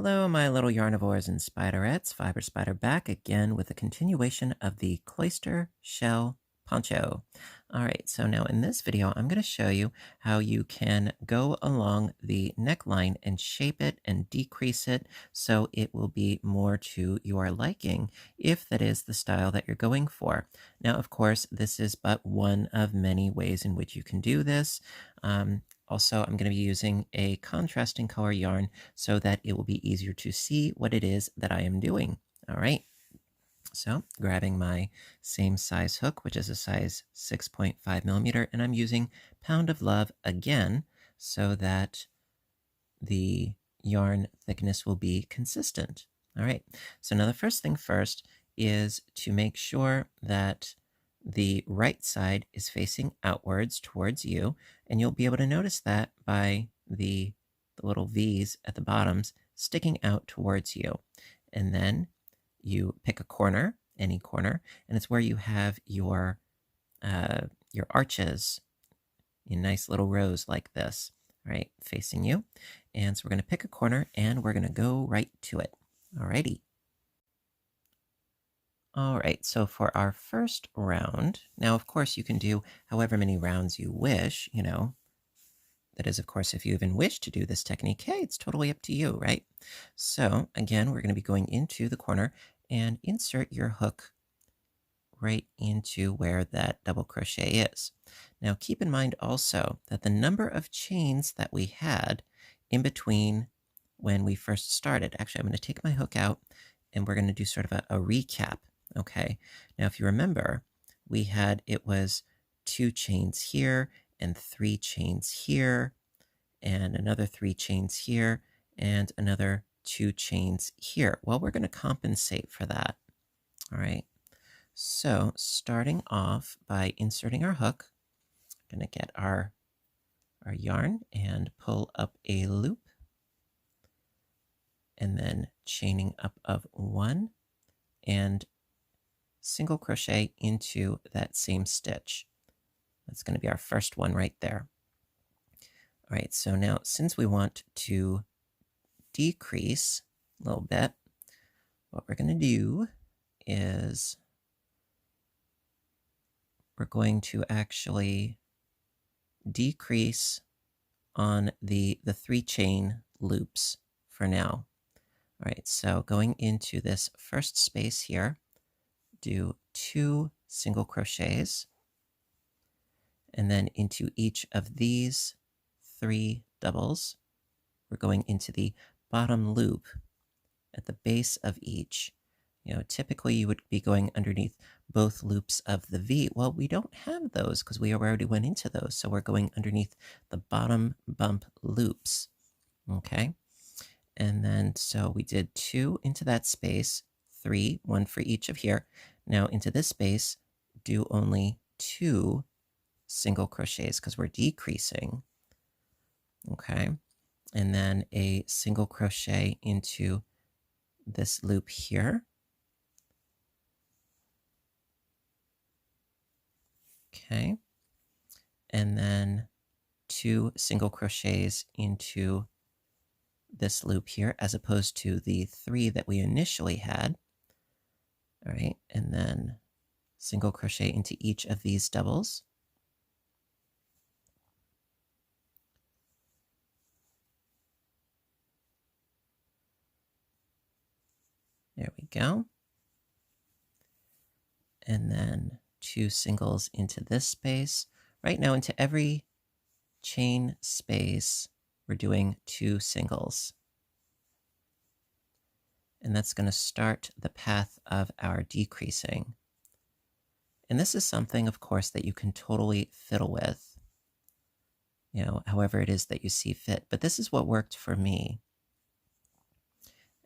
Hello, my little yarnivores and spiderettes. Fiber Spider back again with a continuation of the Cloister shell poncho. All right, so now in this video, I'm going to show you how you can go along the neckline and shape it and decrease it so it will be more to your liking, if that is the style that you're going for. Now, of course, this is but one of many ways in which you can do this. Also, I'm going to be using a contrasting color yarn so that it will be easier to see what it is that I am doing. All right. So grabbing my same size hook, which is a size 6.5 millimeter, and I'm using Pound of Love again so that the yarn thickness will be consistent. All right. So now the first thing first is to make sure that the right side is facing outwards towards you, and you'll be able to notice that by the little V's at the bottoms sticking out towards you. And then you pick a corner, any corner, and it's where you have your arches in nice little rows like this, right, facing you. And so we're going to pick a corner and we're going to go right to it. Alrighty. All right, so for our first round, now of course you can do however many rounds you wish, that is, of course, if you even wish to do this technique, hey, it's totally up to you, right? So again, we're going to be going into the corner and insert your hook right into where that double crochet is. Now keep in mind also that the number of chains that we had in between when we first started, actually I'm going to take my hook out and we're going to do sort of a recap. Okay, now if you remember, it was 2 chains here and 3 chains here and another 3 chains here and another 2 chains here. Well, we're going to compensate for that. All right, so starting off by inserting our hook, I'm going to get our yarn and pull up a loop and then chaining up of 1 and single crochet into that same stitch. That's going to be our first one right there. All right, so now since we want to decrease a little bit, what we're going to do is we're going to actually decrease on the 3 chain loops for now. All right, so going into this first space here, do 2 single crochets, and then into each of these 3 doubles, we're going into the bottom loop at the base of each. Typically you would be going underneath both loops of the V. Well, we don't have those because we already went into those, so we're going underneath the bottom bump loops. Okay, and then so we did 2 into that space, 3, 1 for each of here. Now into this space, do only 2 single crochets because we're decreasing. Okay, and then a single crochet into this loop here. Okay, and then 2 single crochets into this loop here as opposed to the 3 that we initially had. All right, and then single crochet into each of these doubles. There we go. And then 2 singles into this space. Right now, into every chain space, we're doing 2 singles. And that's going to start the path of our decreasing. And this is something, of course, that you can totally fiddle with, however it is that you see fit. But this is what worked for me.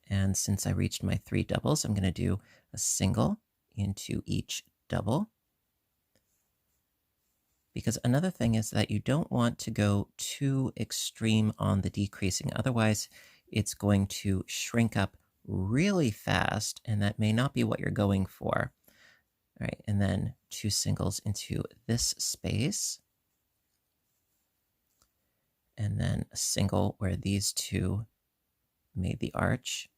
And since I reached my 3 doubles, I'm going to do a single into each double. Because another thing is that you don't want to go too extreme on the decreasing. Otherwise, it's going to shrink up really fast, and that may not be what you're going for. All right, and then 2 singles into this space. And then a single where these 2 made the arch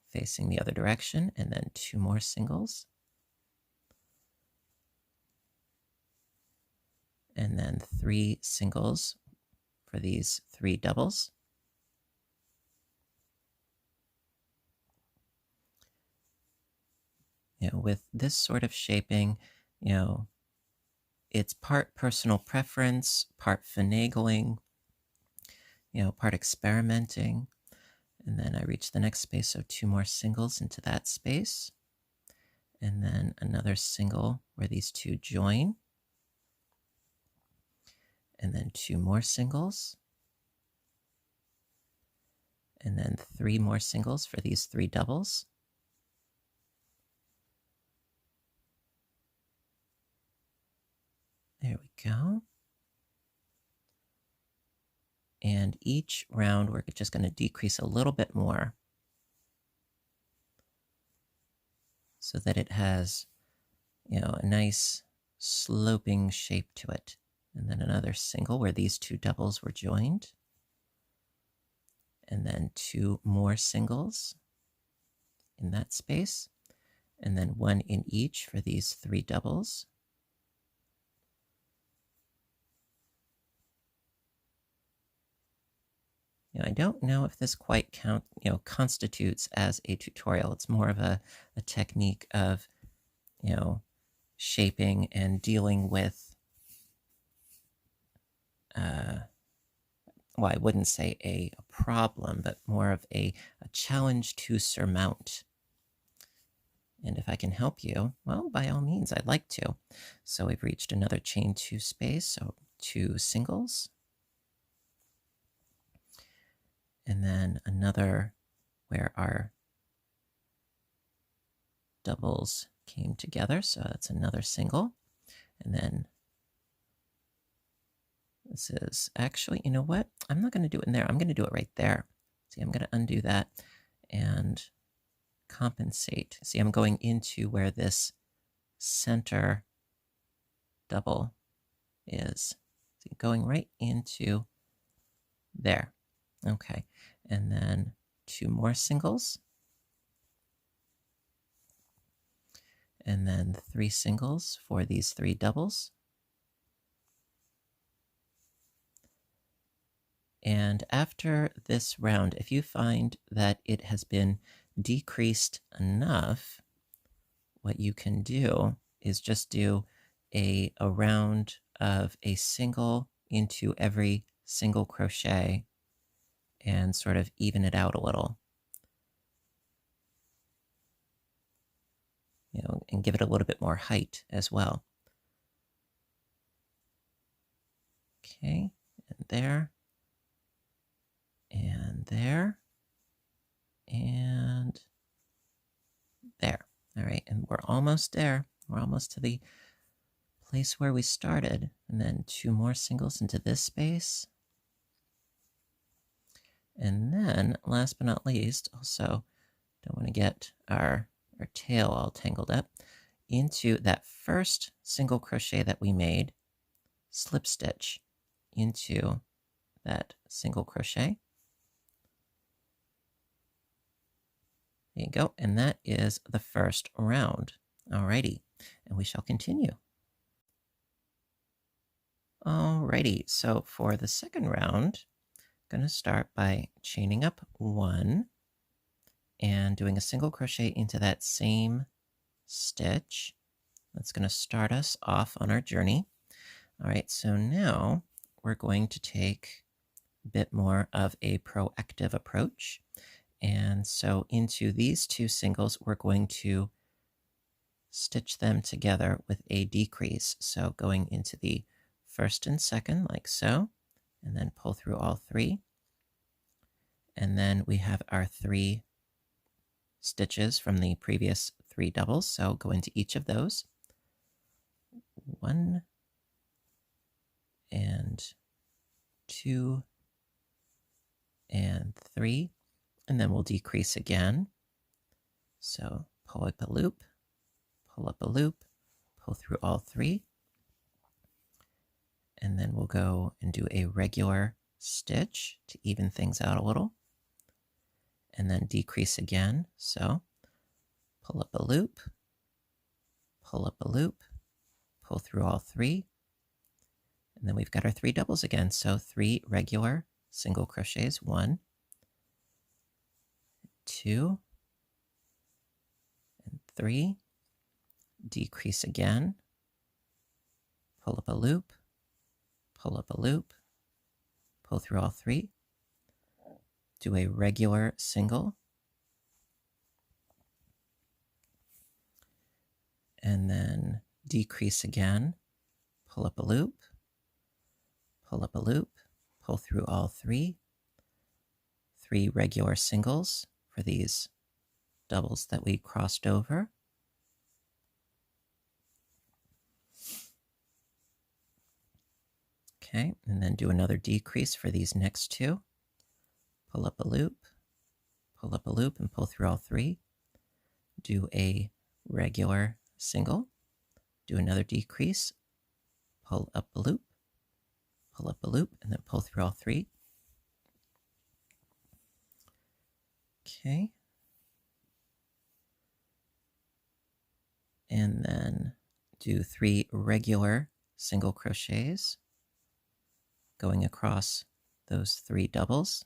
facing the other direction, and then 2 more singles, and then 3 singles for these 3 doubles. With this sort of shaping, it's part personal preference, part finagling, part experimenting. And then I reach the next space, so 2 more singles into that space. And then another single where these 2 join. And then 2 more singles. And then 3 more singles for these 3 doubles. There we go. And each round, we're just going to decrease a little bit more so that it has, a nice sloping shape to it. And then another single where these 2 doubles were joined. And then 2 more singles in that space. And then 1 in each for these 3 doubles. I don't know if this quite constitutes as a tutorial. It's more of a technique of, shaping and dealing with, well, I wouldn't say a problem, but more of a challenge to surmount. And if I can help you, well, by all means, I'd like to. So we've reached another chain 2 space, so 2 singles. And then another where our doubles came together, so that's another single. And then this is actually, you know what? I'm not going to do it in there. I'm going to do it right there. See, I'm going to undo that and compensate. See, I'm going into where this center double is. See, going right into there. Okay, and then 2 more singles. And then 3 singles for these 3 doubles. And after this round, if you find that it has been decreased enough, what you can do is just do a round of a single into every single crochet and sort of even it out a little. And give it a little bit more height as well. Okay, and there, and there, and there. All right, and we're almost there. We're almost to the place where we started. And then 2 more singles into this space. And then, last but not least, also don't want to get our tail all tangled up, into that first single crochet that we made, slip stitch into that single crochet. There you go, and that is the first round. Alrighty, and we shall continue. Alrighty, so for the second round, I'm going to start by chaining up 1 and doing a single crochet into that same stitch. That's going to start us off on our journey. All right, so now we're going to take a bit more of a proactive approach. And so into these 2 singles, we're going to stitch them together with a decrease. So going into the first and second, like so, and then pull through all 3. And then we have our 3 stitches from the previous 3 doubles, so go into each of those. 1 and 2 and 3, and then we'll decrease again. So pull up a loop, pull up a loop, pull through all 3, and then we'll go and do a regular stitch to even things out a little. and then decrease again. So pull up a loop, pull up a loop, pull through all 3, and then we've got our 3 doubles again. So 3 regular single crochets, 1, 2, and 3, decrease again, pull up a loop, pull up a loop, pull through all 3, do a regular single, and then decrease again, pull up a loop, pull up a loop, pull through all 3, 3 regular singles for these doubles that we crossed over. Okay, and then do another decrease for these next 2. Pull up a loop, pull up a loop, and pull through all 3. Do a regular single, do another decrease, pull up a loop, and then pull through all 3. Okay. And then do 3 regular single crochets going across those 3 doubles.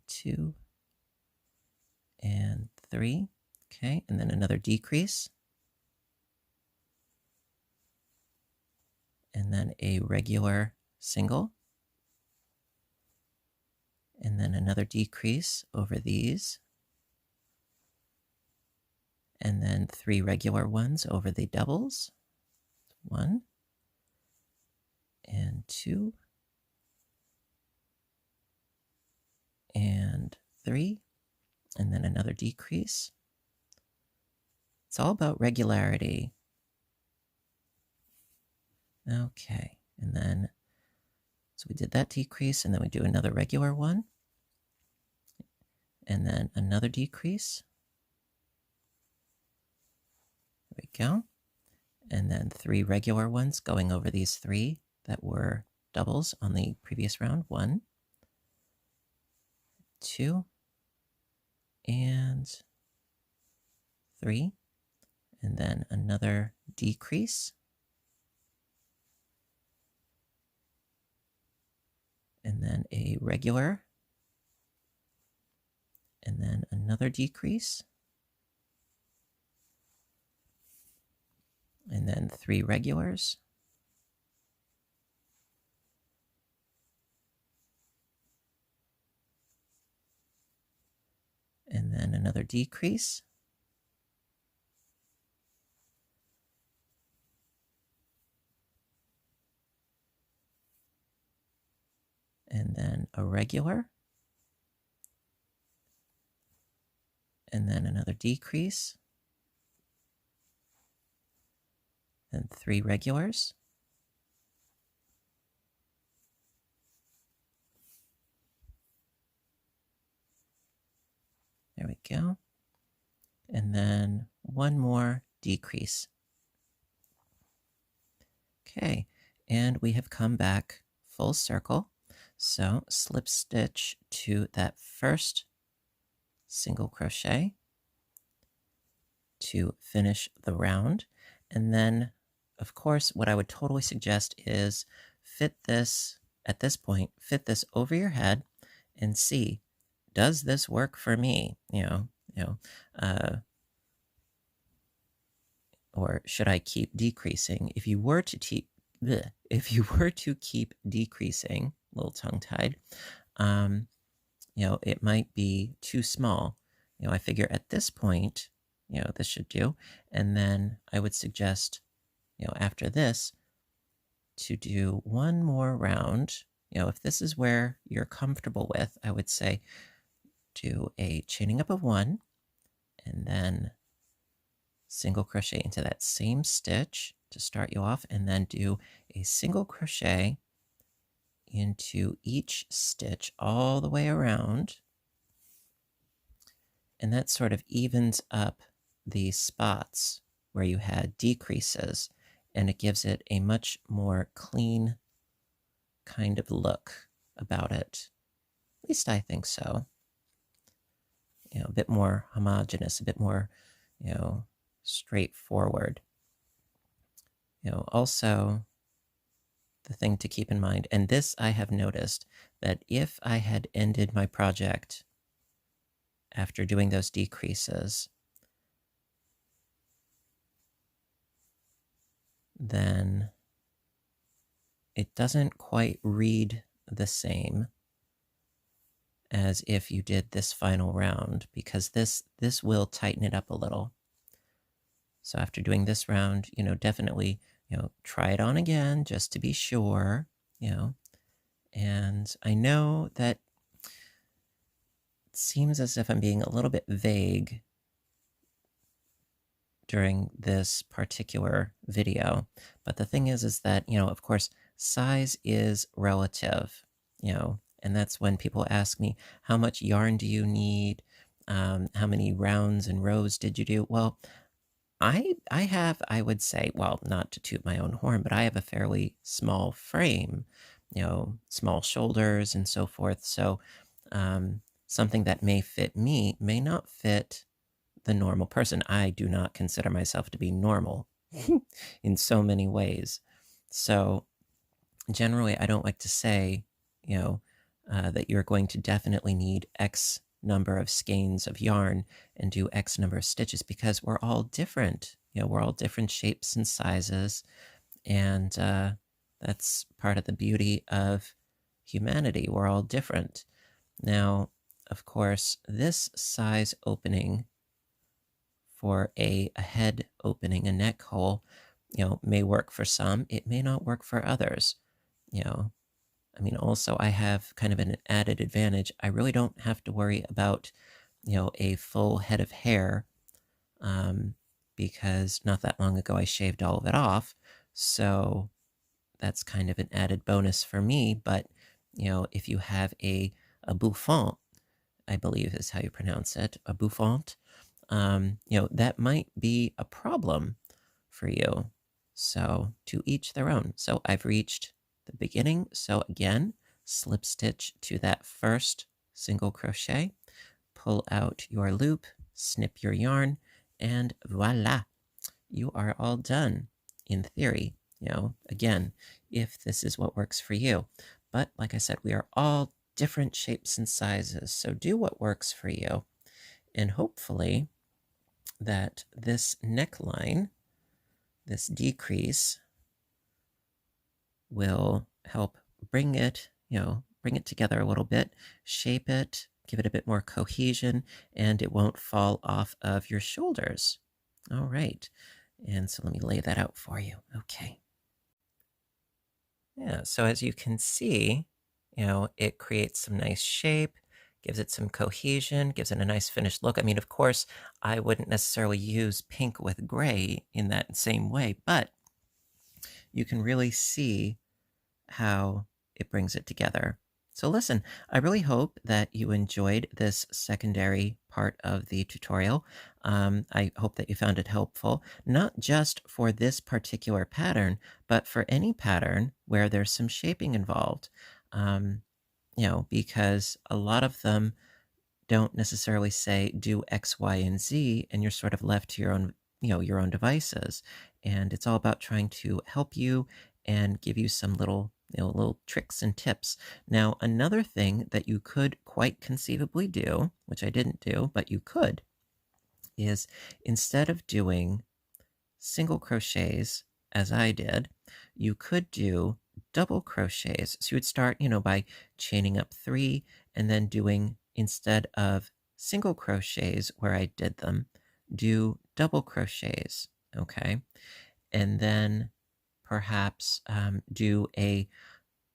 2 and 3. Okay, and then another decrease. And then a regular single. And then another decrease over these. And then 3 regular ones over the doubles. 1 and 2 and 3, and then another decrease. It's all about regularity. Okay, and then, so we did that decrease, and then we do another regular one, and then another decrease. There we go. And then 3 regular ones going over these 3 that were doubles on the previous round. 1, 2, and 3. And then another decrease. And then a regular. And then another decrease. And then 3 regulars. And then another decrease. And then a regular. And then another decrease. And 3 regulars. There we go. And then 1 more decrease. Okay, and we have come back full circle. So slip stitch to that first single crochet to finish the round. And then, of course, what I would totally suggest is fit this, at this point, fit this over your head and see, does this work for me? Or should I keep decreasing? If you were to keep decreasing, a little tongue-tied, it might be too small. I figure at this point, this should do. And then I would suggest, after this, to do 1 more round. If this is where you're comfortable with, I would say do a chaining up of 1, and then single crochet into that same stitch to start you off, and then do a single crochet into each stitch all the way around. And that sort of evens up the spots where you had decreases, and it gives it a much more clean kind of look. about it. At least I think so. A bit more homogeneous, a bit more, straightforward. Also, the thing to keep in mind, and this I have noticed, that if I had ended my project after doing those decreases, then it doesn't quite read the same as if you did this final round, because this will tighten it up a little. So after doing this round, definitely, try it on again just to be sure, and I know that it seems as if I'm being a little bit vague during this particular video, but the thing is that, of course, size is relative, and that's when people ask me, how much yarn do you need? How many rounds and rows did you do? Well, I have, I would say, well, not to toot my own horn, but I have a fairly small frame, small shoulders and so forth. So something that may fit me may not fit the normal person. I do not consider myself to be normal in so many ways. So generally, I don't like to say, that you're going to definitely need X number of skeins of yarn and do X number of stitches, because we're all different. We're all different shapes and sizes. And that's part of the beauty of humanity. We're all different. Now, of course, this size opening for a head opening, a neck hole, may work for some. It may not work for others. I mean, also, I have kind of an added advantage. I really don't have to worry about, a full head of hair, because not that long ago I shaved all of it off. So that's kind of an added bonus for me. But, if you have a bouffant, I believe is how you pronounce it, a bouffant, that might be a problem for you. So to each their own. So I've reached the beginning. So again, slip stitch to that first single crochet, pull out your loop, snip your yarn, and voila, you are all done in theory. Again, if this is what works for you. But like I said, we are all different shapes and sizes. So do what works for you. And hopefully that this neckline, this decrease, will help bring it, bring it together a little bit, shape it, give it a bit more cohesion, and it won't fall off of your shoulders. All right. And so let me lay that out for you. Okay. Yeah, so as you can see, it creates some nice shape, gives it some cohesion, gives it a nice finished look. I mean, of course, I wouldn't necessarily use pink with gray in that same way, but you can really see how it brings it together. So listen, I really hope that you enjoyed this secondary part of the tutorial. I hope that you found it helpful, not just for this particular pattern, but for any pattern where there's some shaping involved. Because a lot of them don't necessarily say do X, Y, and Z, and you're sort of left to your own, your own devices. And it's all about trying to help you and give you some little, little tricks and tips. Now, another thing that you could quite conceivably do, which I didn't do, but you could, is instead of doing single crochets as I did, you could do double crochets. So you would start, by chaining up 3 and then doing, instead of single crochets where I did them, do double crochets, okay? And then perhaps do a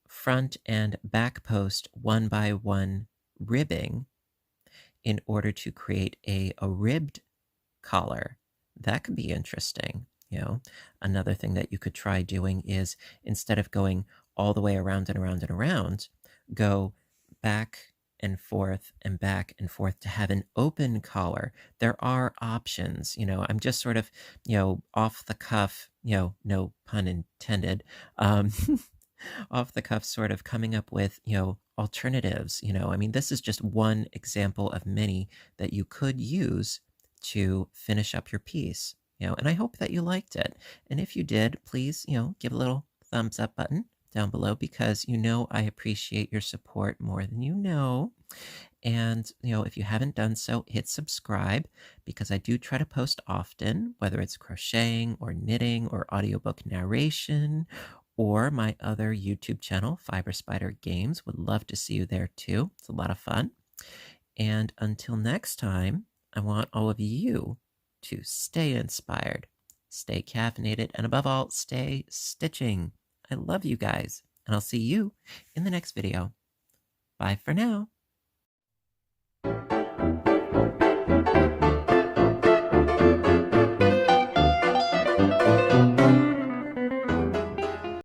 front and back post 1 by 1 ribbing in order to create a ribbed collar. That could be interesting. Another thing that you could try doing is, instead of going all the way around and around and around, go back and forth and back and forth to have an open collar. There are options. I'm just sort of, off the cuff, no pun intended, off the cuff sort of coming up with, alternatives. I mean, this is just one example of many that you could use to finish up your piece. And I hope that you liked it. And if you did, please, give a little thumbs up button down below because I appreciate your support more than you know. And, if you haven't done so, hit subscribe because I do try to post often, whether it's crocheting or knitting or audiobook narration or my other YouTube channel, Fiber Spider Games. Would love to see you there too. It's a lot of fun. And until next time, I want all of you to stay inspired, stay caffeinated, and above all, stay stitching. I love you guys, and I'll see you in the next video. Bye for now.